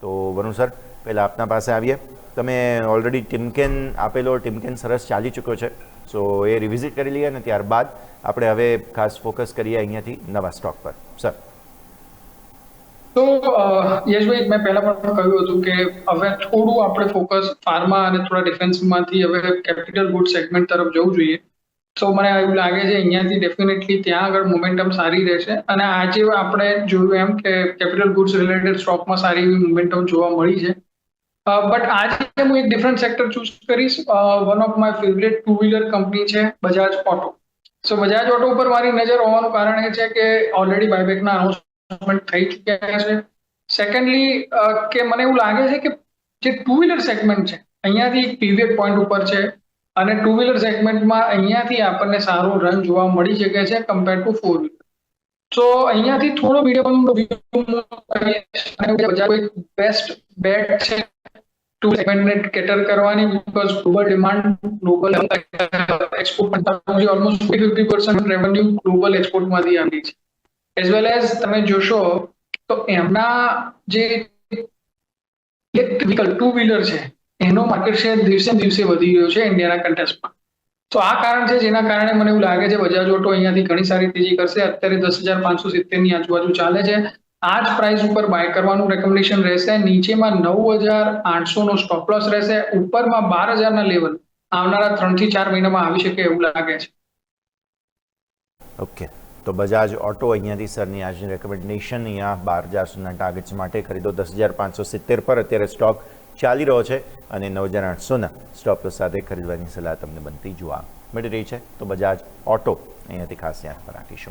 તો વરુણ સર, પહેલાં આપના પાસે આવીએ. તમે ઓલરેડી ટિમકેન આપેલો, ટિમકેન સરસ ચાલી ચૂક્યો છે, સો એ રિવિઝિટ કરી લઈએ અને ત્યારબાદ આપણે હવે ખાસ ફોકસ કરીએ અહીંયાથી નવા સ્ટોક પર. સર. તો યશભાઈ, મેં પહેલા પણ કહ્યું હતું કે હવે થોડું આપણે ફોકસ ફાર્મા અને થોડા ડિફેન્સમાંથી હવે કેપિટલ ગુડ સેગમેન્ટ તરફ જવું જોઈએ. તો મને એવું લાગે છે અહીંયાથી ડેફિનેટલી ત્યાં આગળ મોમેન્ટમ સારી રહેશે. અને આજે આપણે જોયું એમ કે કેપિટલ ગુડ્સ રિલેટેડ સ્ટોકમાં સારી એવી મોમેન્ટમ જોવા મળી છે. બટ આજે હું એક ડિફરન્ટ સેક્ટર ચૂઝ કરીશ. One of my favourite two wheeler company છે Bajaj auto. So Bajaj auto ઉપર મારી નજર હોવાનું કારણ એ છે કે ઓલરેડી બાયબેકના અનાઉન્સમેન્ટ થઈ ચૂક્યા છે. સેકન્ડલી, કે મને એવું લાગે છે કે જે ટુ વ્હીલર સેગમેન્ટ છે અહીંયાથી એક પીવીએટ પોઈન્ટ ઉપર છે. અને ટુ વ્હીલર સેગમેન્ટમાં અહીંયાથી આપણને સારો રન જોવા મળી શકે છે કમ્પેર ટુ ફોર વ્હીલર. તો અહીંયાથી થોડો મીડિયમ બેસ્ટ બેટ છે ટુ સેગમેન્ટને કેટર કરવાની, because global demand, global export almost 50% revenue ગ્લોબલ એક્સપોર્ટમાંથી આવી છે. એઝ વેલ એઝ તમે જોશો તો એમના જે ઇલેક્ટ્રિક ટુ વ્હીલર છે એનો માર્કેટ શેર દિવસે દિવસે વધી રહ્યો છે ઇન્ડિયાના કન્ટેસ્ટમાં. તો આ કારણ છે જેના કારણે મને એવું લાગે છે બજાજ ઓટો અહીંયાથી ઘણી સારી તેજી કરશે. અત્યારે 10,570 ની આજુબાજુ ચાલે છે. આ જ પ્રાઇસ ઉપર બાય કરવાનું રેકમેન્ડેશન રહેશે. નીચેમાં 9,800 નો સ્ટોપ લોસ રહેશે. ઉપરમાં 12,000 ના લેવલ આવનારા 3 થી 4 મહિનામાં આવી શકે એવું લાગે છે. ઓકે, તો બજાજ ઓટો અહીંયાથી સરની આજની રેકમેન્ડેશન અહીંયા 12,000 ટાર્ગેટ્સ માટે ખરીદો 10,570 પર અત્યારે સ્ટોક ચાલી રહ્યો છે અને 9,800ના સ્ટોપ લોસ સાથે ખરીદવાની સલાહ તમને બનતી જોવા મળી રહી છે. તો બજાજ ઓટો અહીંયાથી ખાસ ધ્યાન પર રાખીશું.